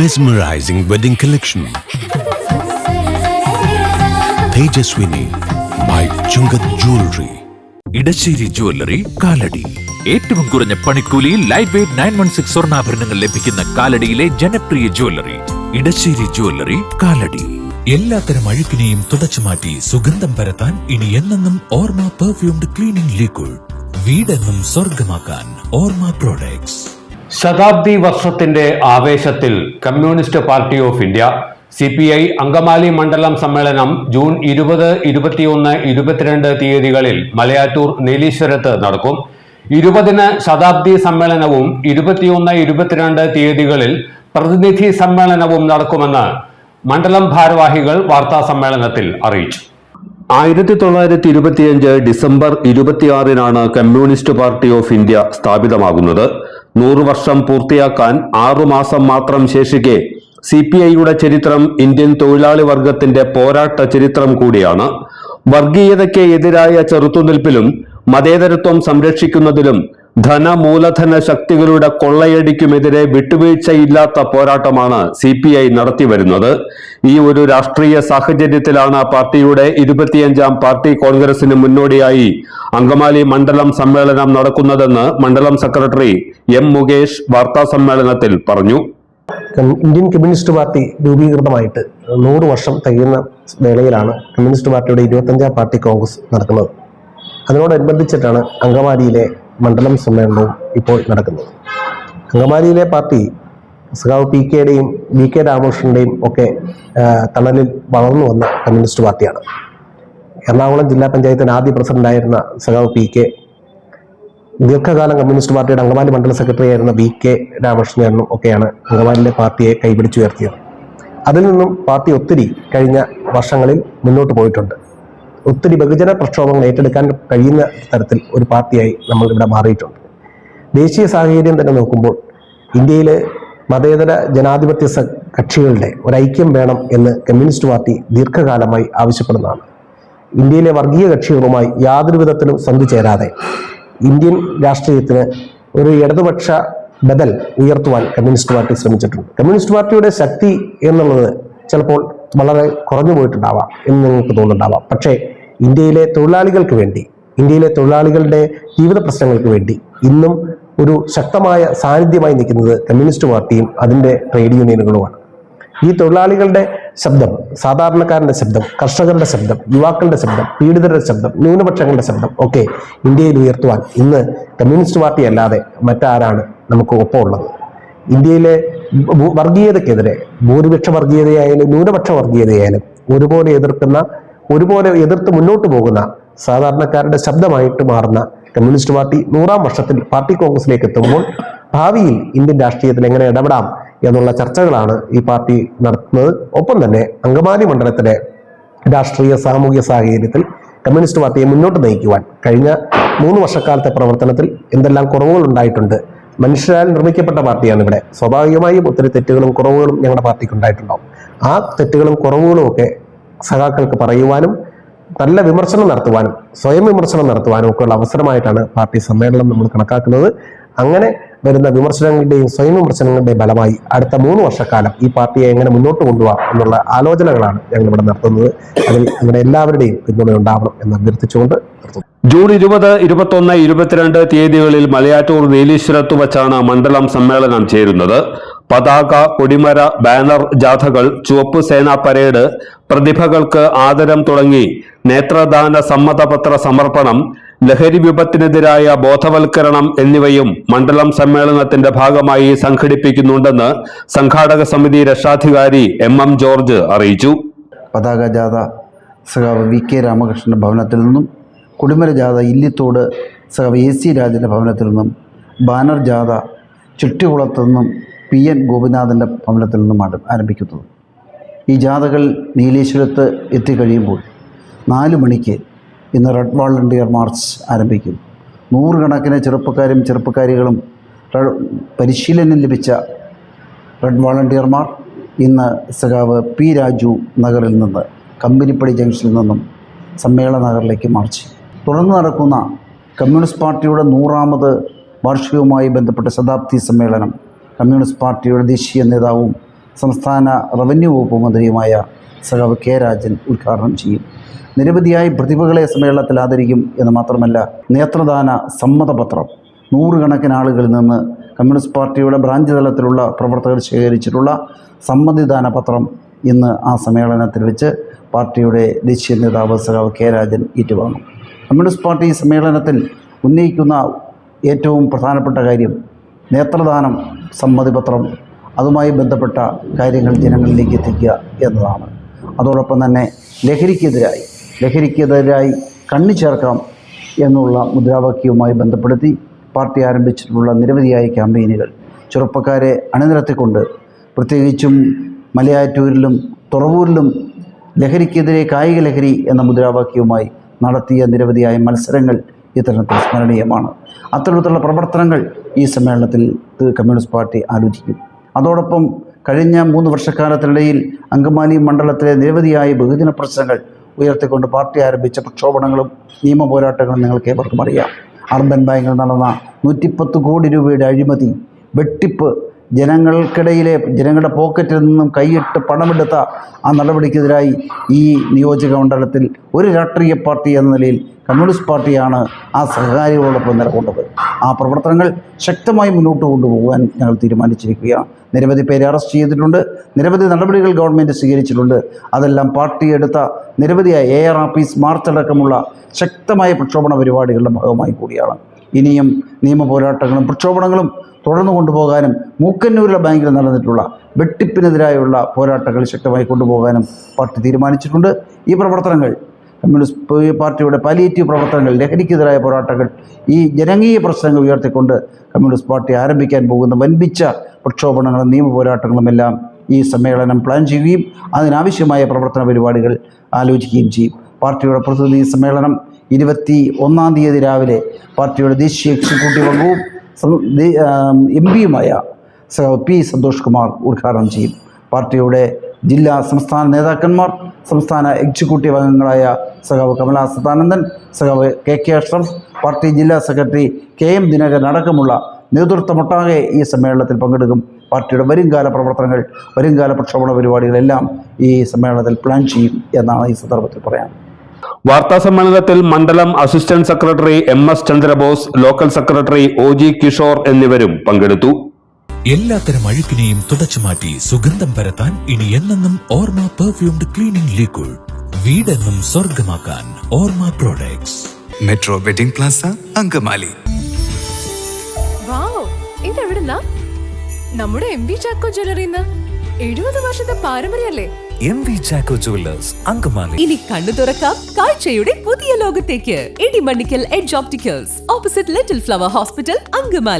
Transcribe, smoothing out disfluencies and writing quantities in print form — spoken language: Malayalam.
Mesmerizing wedding collection. Tejaswini by Chungat Jewelry. Edassery jewellery Kalady. ഏറ്റവും കുറഞ്ഞ പണിക്കൂലിയിൽ ലൈറ്റ് വെയ്റ്റ് 916 സ്വർണ്ണാഭരണങ്ങൾ ലഭിക്കുന്ന കാലടിയിലെ ജനപ്രിയ ജ്വല്ലറി ഇടശ്ശേരി ജ്വല്ലറി കാലടി. എല്ലാത്തരം അഴുക്കിനെയും തുടച്ചുമാറ്റി സുഗന്ധം പരത്താൻ ഇനി എന്നെന്നും ഓർമ്മ പെർഫ്യൂംഡ് ക്ലീനിംഗ് ലിക്വിഡ്. വീടെന്നും സ്വർഗമാക്കാൻ ഓർമ്മ പ്രോഡക്ട്സ്. ശതാബ്ദി വർഷത്തിന്റെ ആവേശത്തിൽ communist party of India CPI Angamaly മണ്ഡലം സമ്മേളനം ജൂൺ 20, 21, 22 തീയതികളിൽ മലയാറ്റൂർ നീലീശ്വരത്ത് നടക്കും. 20-ന് ശതാബ്ദി സമ്മേളനവും 21, 22 തീയതികളിൽ പ്രതിനിധി സമ്മേളനവും നടക്കുമെന്ന് മണ്ഡലം ഭാരവാഹികൾ വാർത്താ സമ്മേളനത്തിൽ അറിയിച്ചു. 1925 ഡിസംബർ 26-നാണ് കമ്മ്യൂണിസ്റ്റ് പാർട്ടി ഓഫ് ഇന്ത്യ സ്ഥാപിതമാകുന്നത്. 100 വർഷം പൂർത്തിയാക്കാൻ 6 മാസം മാത്രം ശേഷിക്കെ CPIയുടെ ചരിത്രം ഇന്ത്യൻ തൊഴിലാളി വർഗത്തിന്റെ പോരാട്ട ചരിത്രം കൂടിയാണ്. വർഗീയതയ്ക്ക് എതിരായ ചെറുത്തുനിൽപ്പിലും മതേതരത്വം സംരക്ഷിക്കുന്നതിലും ധനമൂലധന ശക്തികളുടെ കൊള്ളയടിക്കുമെതിരെ വിട്ടുവീഴ്ചയില്ലാത്ത പോരാട്ടമാണ് CPI നടത്തിവരുന്നത്. ഈ ഒരു രാഷ്ട്രീയ സാഹചര്യത്തിലാണ് പാർട്ടിയുടെ 25ാം പാർട്ടി കോൺഗ്രസിന് മുന്നോടിയായി അങ്കമാലി മണ്ഡലം സമ്മേളനം നടക്കുന്നതെന്ന് മണ്ഡലം സെക്രട്ടറി M. മുകേഷ് വാർത്താ സമ്മേളനത്തിൽ പറഞ്ഞു. ഇന്ത്യൻ കമ്മ്യൂണിസ്റ്റ് പാർട്ടി രൂപീകൃതമായിട്ട് 100 വർഷം തികയുന്ന വേളയിലാണ് കമ്മ്യൂണിസ്റ്റ് പാർട്ടിയുടെ 25ാം പാർട്ടി കോൺഗ്രസ് നടക്കുന്നത്. അതിനോടനുബന്ധിച്ചിട്ടാണ് അങ്കമാലിയിലെ മണ്ഡലം സമ്മേളനവും ഇപ്പോൾ നടക്കുന്നത്. അങ്കമാലിയിലെ പാർട്ടി സഖാവ് PKയുടെയും VK രാമകൃഷ്ണന്റെയും ഒക്കെ തണലിൽ വളർന്നു വന്ന കമ്മ്യൂണിസ്റ്റ് പാർട്ടിയാണ്. എറണാകുളം ജില്ലാ പഞ്ചായത്തിന് ആദ്യ പ്രസിഡന്റായിരുന്ന സഖാവ് PK, ദീർഘകാലം കമ്മ്യൂണിസ്റ്റ് പാർട്ടിയുടെ അങ്കമാലി മണ്ഡല സെക്രട്ടറി ആയിരുന്ന VK രാമകൃഷ്ണനും ഒക്കെയാണ് അങ്കമാലിയിലെ പാർട്ടിയെ കൈപിടിച്ചുയർത്തിയത്. അതിൽ നിന്നും പാർട്ടി ഒത്തിരി കഴിഞ്ഞ വർഷങ്ങളിൽ മുന്നോട്ട് പോയിട്ടുണ്ട്. ഒത്തിരി ബഹുജന പ്രക്ഷോഭങ്ങൾ ഏറ്റെടുക്കാൻ കഴിയുന്ന തരത്തിൽ ഒരു പാർട്ടിയായി നമ്മൾ ഇവിടെ മാറിയിട്ടുണ്ട്. ദേശീയ സാഹചര്യം തന്നെ നോക്കുമ്പോൾ ഇന്ത്യയിലെ മതേതര ജനാധിപത്യ കക്ഷികളുടെ ഒരു ഐക്യം വേണം എന്ന് കമ്മ്യൂണിസ്റ്റ് പാർട്ടി ദീർഘകാലമായി ആവശ്യപ്പെടുന്നതാണ്. ഇന്ത്യയിലെ വർഗീയ കക്ഷികളുമായി യാതൊരു വിധത്തിലും സന്ധി ചേരാതെ ഇന്ത്യൻ രാഷ്ട്രീയത്തിന് ഒരു ഇടതുപക്ഷ ബദൽ ഉയർത്തുവാൻ കമ്മ്യൂണിസ്റ്റ് പാർട്ടി ശ്രമിച്ചിട്ടുണ്ട്. കമ്മ്യൂണിസ്റ്റ് പാർട്ടിയുടെ ശക്തി എന്നുള്ളത് ചിലപ്പോൾ വളരെ കുറഞ്ഞു പോയിട്ടുണ്ടാവാം എന്ന് നിങ്ങൾക്ക് തോന്നുന്നുണ്ടാവാം. പക്ഷേ ഇന്ത്യയിലെ തൊഴിലാളികൾക്ക് വേണ്ടി, ഇന്ത്യയിലെ തൊഴിലാളികളുടെ ജീവിത പ്രശ്നങ്ങൾക്ക് വേണ്ടി ഇന്നും ഒരു ശക്തമായ സാന്നിധ്യമായി നിൽക്കുന്നത് കമ്മ്യൂണിസ്റ്റ് പാർട്ടിയും അതിൻ്റെ ട്രേഡ് യൂണിയനുകളുമാണ്. ഈ തൊഴിലാളികളുടെ ശബ്ദം, സാധാരണക്കാരന്റെ ശബ്ദം, കർഷകരുടെ ശബ്ദം, യുവാക്കളുടെ ശബ്ദം, പീഡിതരുടെ ശബ്ദം, ന്യൂനപക്ഷങ്ങളുടെ ശബ്ദം ഒക്കെ ഇന്ത്യയിൽ ഉയർത്തുവാൻ ഇന്ന് കമ്മ്യൂണിസ്റ്റ് പാർട്ടി അല്ലാതെ മറ്റാരാണ് നമുക്ക് ഒപ്പമുള്ളത്? ഇന്ത്യയിലെ വർഗീയതയ്ക്കെതിരെ, ഭൂരിപക്ഷ വർഗീയതയായാലും ന്യൂനപക്ഷ വർഗീയതയായാലും ഒരുപോലെ എതിർത്ത് മുന്നോട്ട് പോകുന്ന സാധാരണക്കാരുടെ ശബ്ദമായിട്ട് മാറുന്ന കമ്മ്യൂണിസ്റ്റ് പാർട്ടി 100ാം വർഷത്തിൽ പാർട്ടി കോൺഗ്രസിലേക്ക് എത്തുമ്പോൾ ഭാവിയിൽ ഇന്ത്യൻ രാഷ്ട്രീയത്തിൽ എങ്ങനെ ഇടപെടാം എന്നുള്ള ചർച്ചകളാണ് ഈ പാർട്ടി നടത്തുന്നത്. ഒപ്പം തന്നെ അങ്കമാലി മണ്ഡലത്തിലെ രാഷ്ട്രീയ സാമൂഹ്യ സാഹചര്യത്തിൽ കമ്മ്യൂണിസ്റ്റ് പാർട്ടിയെ മുന്നോട്ട് നയിക്കുവാൻ കഴിഞ്ഞ 3 വർഷക്കാലത്തെ പ്രവർത്തനത്തിൽ എന്തെല്ലാം കുറവുകൾ ഉണ്ടായിട്ടുണ്ട്. മനുഷ്യരാൽ നിർമ്മിക്കപ്പെട്ട പാർട്ടിയാണ് ഇവിടെ. സ്വാഭാവികമായും ഒത്തിരി തെറ്റുകളും കുറവുകളും ഞങ്ങളുടെ പാർട്ടിക്ക് ഉണ്ടായിട്ടുണ്ടാവും. ആ തെറ്റുകളും കുറവുകളും ഒക്കെ സഖാക്കൾക്ക് പറയുവാനും നല്ല വിമർശനം നടത്തുവാനും സ്വയം വിമർശനം നടത്തുവാനും ഒക്കെയുള്ള അവസരമായിട്ടാണ് പാർട്ടി സമ്മേളനം നമ്മൾ കണക്കാക്കുന്നത്. അങ്ങനെ വരുന്ന വിമർശനങ്ങളുടെയും സ്വയം വിമർശനങ്ങളുടെയും ഫലമായി അടുത്ത 3 വർഷക്കാലം ഈ പാർട്ടിയെ എങ്ങനെ മുന്നോട്ട് കൊണ്ടുപോകാം എന്നുള്ള ആലോചനകളാണ് ഞങ്ങൾ ഇവിടെ നടത്തുന്നത്. അതിൽ നിങ്ങളുടെ എല്ലാവരുടെയും പിന്തുണ ഉണ്ടാവണം എന്ന് അഭ്യർത്ഥിച്ചുകൊണ്ട് നിർത്തുന്നു. ജൂൺ 20, 21, 22 തീയതികളിൽ മലയാറ്റൂർ നീലീശ്വരത്ത് വച്ചാണ് മണ്ഡലം സമ്മേളനം ചേരുന്നത്. പതാക, കൊടിമര, ബാനർ ജാഥകൾ, ചുവപ്പ് സേനാ പരേഡ്, പ്രതിഭകൾക്ക് ആദരം തുടങ്ങി നേത്രദാന സമ്മതപത്ര സമർപ്പണം, ലഹരി വിപത്തിനെതിരായ ബോധവൽക്കരണം എന്നിവയും മണ്ഡലം സമ്മേളനത്തിന്റെ ഭാഗമായി സംഘടിപ്പിക്കുന്നുണ്ടെന്ന് സംഘാടക സമിതി രക്ഷാധികാരി MM ജോർജ് അറിയിച്ചു. പതാക ജാഥ സഖാവ് VK രാമകൃഷ്ണന്റെ ഭവനത്തിൽ നിന്നും, കൊടിമര ജാഥ ഇല്ലിത്തോട് സഖാവ് AC രാജന്റെ ഭവനത്തിൽ നിന്നും, ബാനർ ജാഥ ചുറ്റികുളത്തു നിന്നും PN ഗോപിനാഥൻ്റെ ഭവനത്തിൽ നിന്നുമാണ് ആരംഭിക്കുന്നത്. ഈ ജാഥകൾ നീലേശ്വരത്ത് എത്തിക്കഴിയുമ്പോൾ 4 മണിക്ക് ഇന്ന് റെഡ് വാളണ്ടിയർ മാർച്ച് ആരംഭിക്കും. 100 കണക്കിന് ചെറുപ്പക്കാരികളും പരിശീലനം ലഭിച്ച റെഡ് വാളണ്ടിയർമാർ ഇന്ന് സഖാവ് P. രാജു നഗറിൽ നിന്ന് കമ്പനിപ്പടി ജംഗ്ഷനിൽ നിന്നും സമ്മേളന നഗറിലേക്ക് മാർച്ച് ചെയ്യും. തുടർന്ന് നടക്കുന്ന കമ്മ്യൂണിസ്റ്റ് പാർട്ടിയുടെ 100ാമത് വാർഷികവുമായി ബന്ധപ്പെട്ട ശതാബ്ദി സമ്മേളനം കമ്മ്യൂണിസ്റ്റ് പാർട്ടിയുടെ ദേശീയ നേതാവും സംസ്ഥാന റവന്യൂ വകുപ്പ് മന്ത്രിയുമായ സഖാവ് കെ രാജൻ ഉദ്ഘാടനം ചെയ്യും. നിരവധിയായ പ്രതിഭകളെ സമ്മേളനത്തിൽ ആദരിക്കും എന്ന് മാത്രമല്ല, നേത്രദാന സമ്മതപത്രം 100 കണക്കിന് ആളുകളിൽ നിന്ന് കമ്മ്യൂണിസ്റ്റ് പാർട്ടിയുടെ ബ്രാഞ്ച് തലത്തിലുള്ള പ്രവർത്തകർ ശേഖരിച്ചിട്ടുള്ള സമ്മതിദാന പത്രം ഇന്ന് ആ സമ്മേളനത്തിൽ വെച്ച് പാർട്ടിയുടെ ദേശീയ നേതാവ് സഖാവ് കെ രാജൻ ഏറ്റുവാങ്ങും. കമ്മ്യൂണിസ്റ്റ് പാർട്ടി സമ്മേളനത്തിൽ ഉന്നയിക്കുന്ന ഏറ്റവും പ്രധാനപ്പെട്ട കാര്യം നേത്രദാനം സമ്മതിപത്രം, അതുമായി ബന്ധപ്പെട്ട കാര്യങ്ങൾ ജനങ്ങളിലേക്ക് എത്തിക്കുക എന്നതാണ്. അതോടൊപ്പം തന്നെ ലഹരിക്കെതിരായി കണ്ണി ചേർക്കാം എന്നുള്ള മുദ്രാവാക്യവുമായി ബന്ധപ്പെടുത്തി പാർട്ടി ആരംഭിച്ചിട്ടുള്ള നിരവധിയായ ക്യാമ്പയിനുകൾ ചെറുപ്പക്കാരെ അണിനിരത്തിക്കൊണ്ട്, പ്രത്യേകിച്ചും മലയാറ്റൂരിലും തുറവൂരിലും ലഹരിക്കെതിരെ കായിക ലഹരി എന്ന മുദ്രാവാക്യവുമായി നടത്തിയ നിരവധിയായ മത്സരങ്ങൾ ഇത്തരത്തിൽ സ്മരണീയമാണ്. അത്തരത്തിലുള്ള പ്രവർത്തനങ്ങൾ ഈ സമ്മേളനത്തിൽ കമ്മ്യൂണിസ്റ്റ് പാർട്ടി ആലോചിക്കും. അതോടൊപ്പം കഴിഞ്ഞ 3 വർഷക്കാലത്തിനിടയിൽ അങ്കമാലി മണ്ഡലത്തിലെ നിരവധിയായ ബഹുജന പ്രശ്നങ്ങൾ ഉയർത്തിക്കൊണ്ട് പാർട്ടി ആരംഭിച്ച പ്രക്ഷോഭങ്ങളും നിയമ പോരാട്ടങ്ങളും നിങ്ങൾക്ക് ഏവർക്കും അറിയാം. അർബൻ ബാങ്കിൽ നടന്ന 110 കോടി രൂപയുടെ അഴിമതി, വെട്ടിപ്പ്, ജനങ്ങളുടെ പോക്കറ്റിൽ നിന്നും കൈയിട്ട് പണമെടുത്ത ആ നടപടിക്കെതിരായി ഈ നിയോജക മണ്ഡലത്തിൽ ഒരു രാഷ്ട്രീയ പാർട്ടി എന്ന നിലയിൽ കമ്മ്യൂണിസ്റ്റ് പാർട്ടിയാണ് ആ സഹകാരികളോടൊപ്പം നിലകൊണ്ടത്. ആ പ്രവർത്തനങ്ങൾ ശക്തമായി മുന്നോട്ട് കൊണ്ടുപോകാൻ ഞങ്ങൾ തീരുമാനിച്ചിരിക്കുകയാണ്. നിരവധി പേരെ അറസ്റ്റ് ചെയ്തിട്ടുണ്ട്, നിരവധി നടപടികൾ ഗവൺമെൻറ് സ്വീകരിച്ചിട്ടുണ്ട്. അതെല്ലാം പാർട്ടി എടുത്ത നിരവധിയായ AR ആഫീസ് മാർച്ച് അടക്കമുള്ള ശക്തമായ പ്രക്ഷോഭണ പരിപാടികളുടെ ഭാഗമായി കൂടിയാണ്. ഇനിയും നിയമ പോരാട്ടങ്ങളും പ്രക്ഷോഭണങ്ങളും തുടർന്നു കൊണ്ടുപോകാനും മൂക്കന്നൂരിലെ ബാങ്കിൽ നടന്നിട്ടുള്ള വെട്ടിപ്പിനെതിരായുള്ള പോരാട്ടങ്ങൾ ശക്തമായി കൊണ്ടുപോകാനും പാർട്ടി തീരുമാനിച്ചിട്ടുണ്ട്. ഈ പ്രവർത്തനങ്ങൾ കമ്മ്യൂണിസ്റ്റ് പാർട്ടിയുടെ പാലിയേറ്റീവ് പ്രവർത്തനങ്ങൾ, ലഹരിക്കെതിരായ പോരാട്ടങ്ങൾ, ഈ ജനകീയ പ്രശ്നങ്ങൾ ഉയർത്തിക്കൊണ്ട് കമ്മ്യൂണിസ്റ്റ് പാർട്ടി ആരംഭിക്കാൻ പോകുന്ന വൻപിച്ച പ്രക്ഷോഭണങ്ങളും നിയമ പോരാട്ടങ്ങളും എല്ലാം ഈ സമ്മേളനം പ്ലാൻ ചെയ്യുകയും അതിനാവശ്യമായ പ്രവർത്തന പരിപാടികൾ ആലോചിക്കുകയും ചെയ്യും. പാർട്ടിയുടെ പ്രതിനിധി സമ്മേളനം 21-ാം തീയതി രാവിലെ പാർട്ടിയുടെ ദേശീയ എക്സിക്യൂട്ടീവ് അംഗവും MP-യുമായ P. സന്തോഷ് കുമാർ ഉദ്ഘാടനം ചെയ്യും. പാർട്ടിയുടെ ജില്ലാ സംസ്ഥാന നേതാക്കന്മാർ, സംസ്ഥാന എക്സിക്യൂട്ടീവ് അംഗങ്ങളായ സഖാവ് കമലാ സദാനന്ദൻ, സഖാവ് KK അഷ്റഫ്, പാർട്ടി ജില്ലാ സെക്രട്ടറി KM ദിനകരൻ അടക്കമുള്ള നേതൃത്വമൊട്ടാകെ ഈ സമ്മേളനത്തിൽ പങ്കെടുക്കും. പാർട്ടിയുടെ വരുംകാല പ്രവർത്തനങ്ങൾ, വരുംകാല പ്രക്ഷോഭണ പരിപാടികളെല്ലാം ഈ സമ്മേളനത്തിൽ പ്ലാൻ ചെയ്യും എന്നാണ് ഈ സന്ദർഭത്തിൽ പറയാൻ. വാർത്താ സമ്മേളനത്തിൽ മണ്ഡലം assistant secretary MS Chandrabose, local secretary OG Kishore എന്നിവരും പങ്കെടുത്തു. എല്ലാത്തരം അഴുക്കിനെയും തുടച്ചുമാറ്റി സുഗന്ധം പരത്താൻ ഇനി എന്നെന്നും ഓർമ്മ പെർഫ്യൂംഡ് ക്ലീനിംഗ് ലിക്വിഡ്. വീടെന്നും സ്വർഗമാക്കാൻ ഓർമ്മ products. Metro wedding plaza, Angamaly. Wow, ഇതെവിടുന്നാ? നമ്മുടെ MV ചാക്കോ ജ്വല്ലറിന്ന് 70 വർഷത്തെ പാരമ്പര്യല്ലേ? MV Chacko jewellers, Angamaly. ഇനി കണ്ണു തുറക്കാം കാഴ്ചയുടെ പുതിയ ലോകത്തേക്ക്. Idimannikkal edge opticals, opposite little flower hospital, Angamaly.